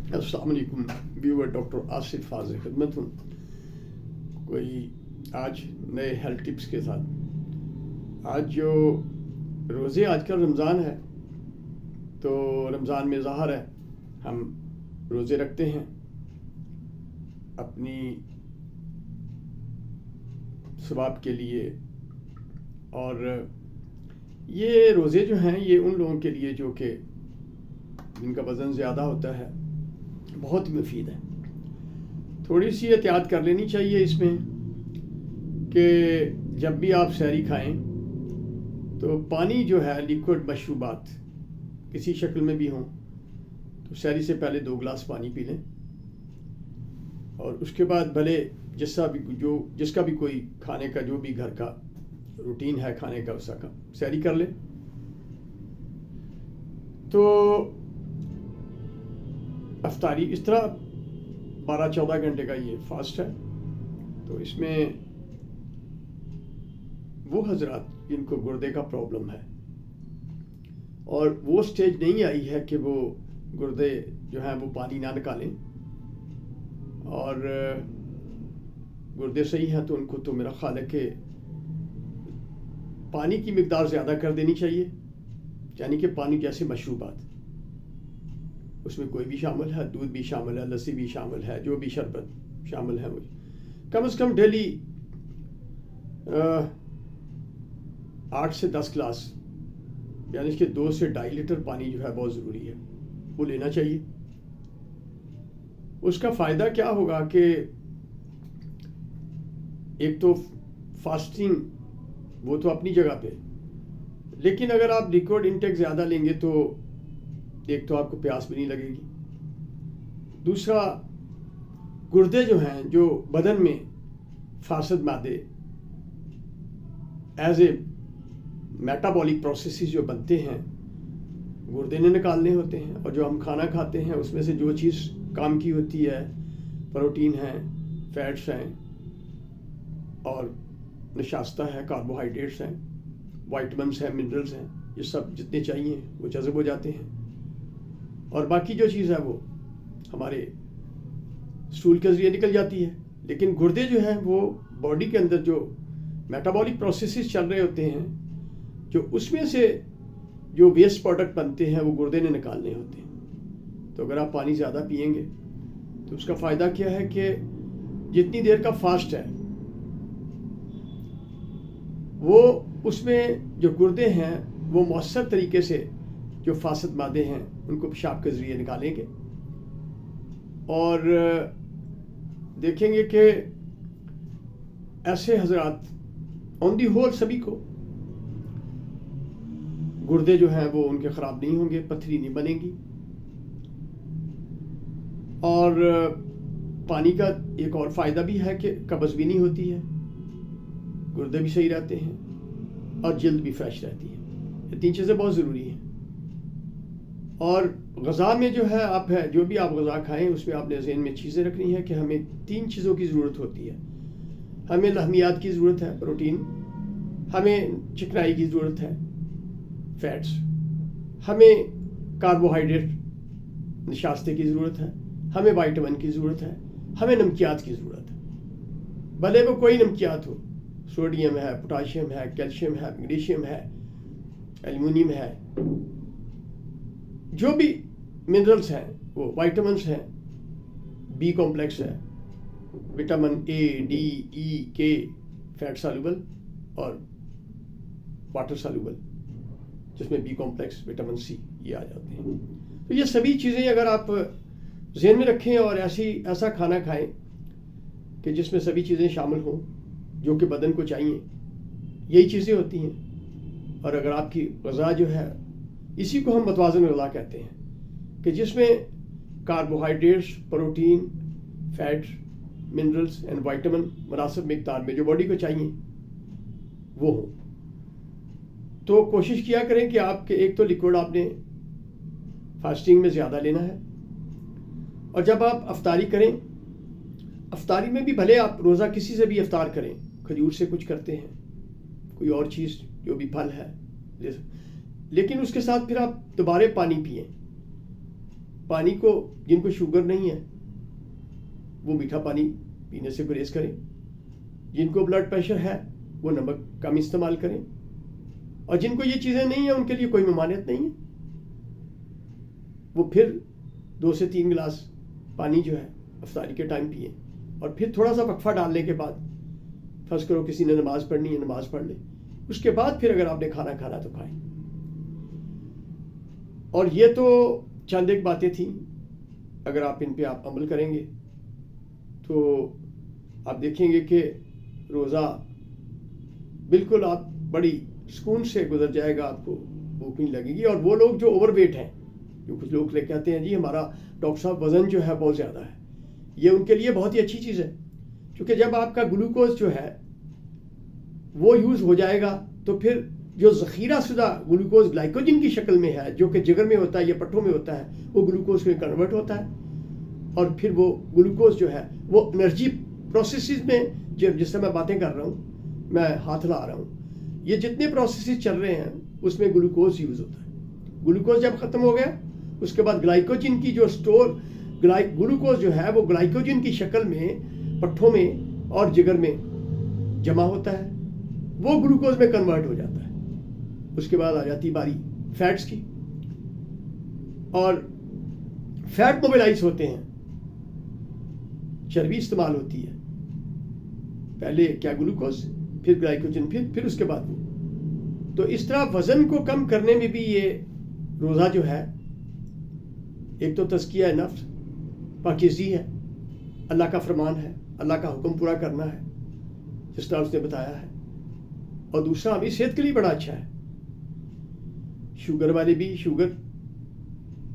السلام علیکم ویور، ڈاکٹر آصف حاضر خدمت ہوں کوئی آج نئے ہیلتھ ٹپس کے ساتھ۔ آج جو روزے، آج کل رمضان ہے تو رمضان میں ظاہر ہے ہم روزے رکھتے ہیں اپنی ثواب کے لیے، اور یہ روزے جو ہیں یہ ان لوگوں کے لیے جو کہ جن کا وزن زیادہ ہوتا ہے بہت مفید ہے۔ تھوڑی سی احتیاط کر لینی چاہیے اس میں کہ جب بھی آپ سحری کھائیں تو پانی جو ہے، لیکوڈ مشروبات کسی شکل میں بھی ہوں، تو سحری سے پہلے 2 گلاس پانی پی لیں، اور اس کے بعد بھلے جس کا بھی کوئی کھانے کا جو بھی گھر کا روٹین ہے کھانے کا، اس کا سحری کر لیں۔ تو افطاری اس طرح 12-14 گھنٹے کا یہ فاسٹ ہے، تو اس میں وہ حضرات جن کو گردے کا پرابلم ہے اور وہ سٹیج نہیں آئی ہے کہ وہ گردے جو ہیں وہ پانی نہ نکالیں اور گردے صحیح ہیں، تو ان کو تو میرا خیال ہے کہ پانی کی مقدار زیادہ کر دینی چاہیے، یعنی کہ پانی جیسے مشروبات، اس میں کوئی بھی شامل ہے، دودھ بھی شامل ہے، لسی بھی شامل ہے، جو بھی شربت شامل ہے، وہ کم از کم ڈیلی 8 سے 10 گلاس، یعنی اس کے 2 سے 2.5 لیٹر پانی جو ہے بہت ضروری ہے، وہ لینا چاہیے۔ اس کا فائدہ کیا ہوگا کہ ایک تو فاسٹنگ وہ تو اپنی جگہ پہ، لیکن اگر آپ لیکوڈ انٹیک زیادہ لیں گے تو ایک تو آپ کو پیاس بھی نہیں لگے گی، دوسرا گردے جو ہیں جو بدن میں فاسد مادے ایز اے میٹابولک پروسیسز جو بنتے ہیں گردے نے نکالنے ہوتے ہیں، اور جو ہم کھانا کھاتے ہیں اس میں سے جو چیز کام کی ہوتی ہے، پروٹین ہیں، فیٹس ہیں، اور نشاستہ ہے، کاربوہائیڈریٹس ہیں، وائٹامنس ہیں، منرلز ہیں، یہ سب جتنے چاہیے وہ جذب ہو جاتے ہیں، اور باقی جو چیز ہے وہ ہمارے اسٹول کے ذریعے نکل جاتی ہے۔ لیکن گردے جو ہیں وہ باڈی کے اندر جو میٹابولک پروسیسز چل رہے ہوتے ہیں، جو اس میں سے جو ویسٹ پروڈکٹ بنتے ہیں وہ گردے نے نکالنے ہوتے ہیں۔ تو اگر آپ پانی زیادہ پئیں گے تو اس کا فائدہ کیا ہے کہ جتنی دیر کا فاسٹ ہے وہ اس میں جو گردے ہیں وہ مؤثر طریقے سے جو فاسد مادے ہیں ان کو پیشاب کے ذریعے نکالیں گے، اور دیکھیں گے کہ ایسے حضرات آن دی ہول سبھی کو گردے جو ہیں وہ ان کے خراب نہیں ہوں گے، پتھری نہیں بنے گی، اور پانی کا ایک اور فائدہ بھی ہے کہ قبض بھی نہیں ہوتی ہے، گردے بھی صحیح رہتے ہیں، اور جلد بھی فریش رہتی ہے۔ یہ 3 چیزیں بہت ضروری ہیں۔ اور غذا میں جو ہے جو بھی آپ غذا کھائیں اس میں آپ نے ذہن میں چیزیں رکھنی ہے کہ ہمیں 3 چیزوں کی ضرورت ہوتی ہے۔ ہمیں لحمیات کی ضرورت ہے، پروٹین، ہمیں چکنائی کی ضرورت ہے، فیٹس، ہمیں کاربوہائیڈریٹ نشاستے کی ضرورت ہے، ہمیں وائٹامن کی ضرورت ہے، ہمیں نمکیات کی ضرورت ہے، بھلے وہ کوئی نمکیات ہو، سوڈیم ہے، پوٹاشیم ہے، کیلشیم ہے، میگنیشیم ہے، ایلومینیم ہے، جو بھی منرلز ہیں، وہ وائٹامنس ہیں، بی کمپلیکس ہے، وٹامن اے، ڈی، ای، کے، فیٹ سالوبل اور واٹر سالوبل، جس میں بی کمپلیکس، وٹامن سی یہ آ جاتے ہیں۔ تو یہ سبھی چیزیں اگر آپ ذہن میں رکھیں اور ایسا کھانا کھائیں کہ جس میں سبھی چیزیں شامل ہوں جو کہ بدن کو چاہیے، یہی چیزیں ہوتی ہیں۔ اور اگر آپ کی غذا جو ہے، اسی کو ہم متوازن غذا کہتے ہیں، کہ جس میں carbohydrates, protein, fats, minerals and vitamin مناسب مقدار میں جو باڈی کو چاہیے وہ ہوں۔ تو کوشش کیا کریں کہ آپ کے ایک تو لیکوڈ آپ نے فاسٹنگ میں زیادہ لینا ہے، اور جب آپ افطاری کریں، افطاری میں بھی بھلے آپ روزہ کسی سے بھی افطار کریں، کھجور سے کچھ کرتے ہیں، کوئی اور چیز جو بھی پھل ہے، لیکن اس کے ساتھ پھر آپ دوبارہ پانی پئیں، پانی کو جن کو شوگر نہیں ہے وہ میٹھا پانی پینے سے گریز کریں، جن کو بلڈ پریشر ہے وہ نمک کم استعمال کریں، اور جن کو یہ چیزیں نہیں ہیں ان کے لیے کوئی ممانعت نہیں ہے، وہ پھر 2 سے 3 گلاس پانی جو ہے افطاری کے ٹائم پئیں، اور پھر تھوڑا سا وقفہ ڈالنے کے بعد فرض کرو کسی نے نماز پڑھنی ہے نماز پڑھ لے، اس کے بعد پھر اگر آپ نے کھانا کھانا تو کھائیں۔ اور یہ تو چند ایک باتیں تھیں، اگر آپ ان پہ آپ عمل کریں گے تو آپ دیکھیں گے کہ روزہ بالکل آپ بڑی سکون سے گزر جائے گا، آپ کو بھوک نہیں لگے گی۔ اور وہ لوگ جو اوور ویٹ ہیں، جو کچھ لوگ کہتے ہیں جی ہمارا ڈاکٹر صاحب وزن جو ہے بہت زیادہ ہے، یہ ان کے لیے بہت ہی اچھی چیز ہے، کیونکہ جب آپ کا گلوکوز جو ہے وہ یوز ہو جائے گا تو پھر جو ذخیرہ شدہ گلوکوز گلائکوجن کی شکل میں ہے جو کہ جگر میں ہوتا ہے یا پٹھوں میں ہوتا ہے، وہ گلوکوز میں کنورٹ ہوتا ہے، اور پھر وہ گلوکوز جو ہے وہ انرجی پروسیسز میں، جس سے میں باتیں کر رہا ہوں، میں ہاتھ لا رہا ہوں، یہ جتنے پروسیسز چل رہے ہیں اس میں گلوکوز یوز ہوتا ہے۔ گلوکوز جب ختم ہو گیا اس کے بعد گلائکوجن کی جو اسٹور گلوکوز جو ہے وہ گلائکوجن کی شکل میں پٹھوں میں اور جگر میں جمع ہوتا ہے، وہ گلوکوز میں کنورٹ ہو جاتا ہے۔ اس کے بعد آ جاتی باری فیٹس کی، اور فیٹ موبیلائز ہوتے ہیں، چربی استعمال ہوتی ہے، پہلے کیا گلوکوز، پھر گلائکوجن، پھر اس کے بعد وہ۔ تو اس طرح وزن کو کم کرنے میں بھی یہ روزہ جو ہے ایک تو تزکیہ نفس، پاکیزی ہے، اللہ کا فرمان ہے، اللہ کا حکم پورا کرنا ہے جس طرح اس نے بتایا ہے، اور دوسرا ہماری صحت کے لیے بڑا اچھا ہے۔ شوگر والے بھی شوگر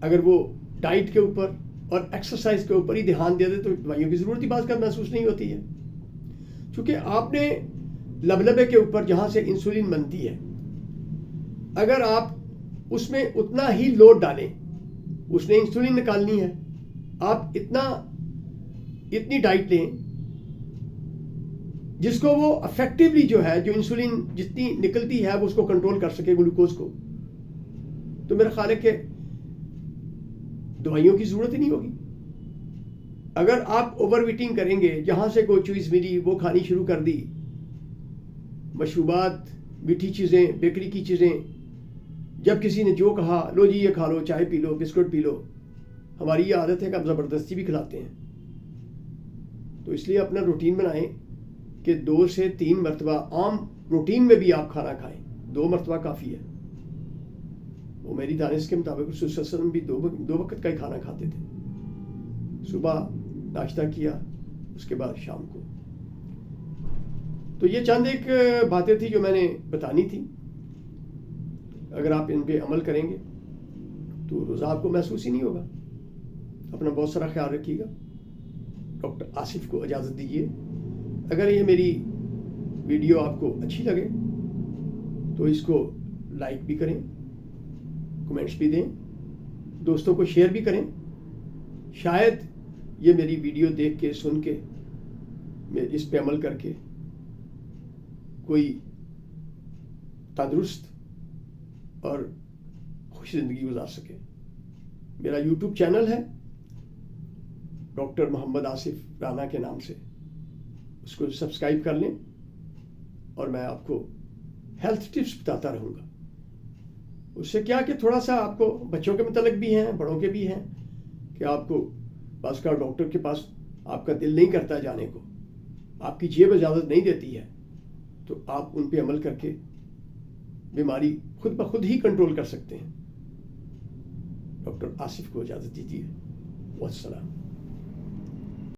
اگر وہ ڈائٹ کے اوپر اور ایکسرسائز کے اوپر ہی دھیان دے دے تو دوائیوں کی ضرورت ہی بعض کا محسوس نہیں ہوتی ہے، چونکہ آپ نے لبلبے کے اوپر جہاں سے انسولین بنتی ہے، اگر آپ اس میں اتنا ہی لوڈ ڈالیں، اس نے انسولین نکالنی ہے، آپ اتنی ڈائٹ لیں جس کو وہ افیکٹولی جو ہے، جو انسولین جتنی نکلتی ہے وہ اس کو کنٹرول کر سکے گلوکوز کو، تو میرا خیال ہے کہ دوائیوں کی ضرورت ہی نہیں ہوگی۔ اگر آپ اوور ویٹنگ کریں گے، جہاں سے کوئی چیز ملی وہ کھانی شروع کر دی، مشروبات، میٹھی چیزیں، بیکری کی چیزیں، جب کسی نے جو کہا لو جی یہ کھا لو، چائے پی لو، بسکٹ پی لو، ہماری یہ عادت ہے کہ ہم زبردستی بھی کھلاتے ہیں۔ تو اس لیے اپنا روٹین بنائیں کہ 2 سے 3 مرتبہ عام روٹین میں بھی آپ کھانا کھائیں، 2 مرتبہ کافی ہے۔ وہ میری دانش کے مطابق رسول صلی اللہ علیہ وسلم بھی 2 وقت کا ہی کھانا کھاتے تھے، صبح ناشتہ کیا، اس کے بعد شام کو۔ تو یہ چند ایک باتیں تھیں جو میں نے بتانی تھی، اگر آپ ان پہ عمل کریں گے تو روزہ آپ کو محسوس ہی نہیں ہوگا۔ اپنا بہت سارا خیال رکھیے گا۔ ڈاکٹر آصف کو اجازت دیجیے۔ اگر یہ میری ویڈیو آپ کو اچھی لگے تو اس کو لائک بھی کریں، کمنٹس بھی دیں، دوستوں کو شیئر بھی کریں۔ شاید یہ میری ویڈیو دیکھ کے، سن کے، اس پہ عمل کر کے کوئی تندرست اور خوش زندگی گزار سکے۔ میرا یوٹیوب چینل ہے ڈاکٹر محمد آصف رانا کے نام سے، اس کو سبسکرائب کر لیں، اور میں آپ کو ہیلتھ ٹپس بتاتا رہوں گا۔ اس سے کیا کہ تھوڑا سا آپ کو بچوں کے متعلق بھی ہیں، بڑوں کے بھی ہیں، کہ آپ کو بعض کا ڈاکٹر کے پاس آپ کا دل نہیں کرتا جانے کو، آپ کی جیب اجازت نہیں دیتی ہے، تو آپ ان پہ عمل کر کے بیماری خود بخود ہی کنٹرول کر سکتے ہیں۔ ڈاکٹر آصف کو اجازت دیجیے، والسلام۔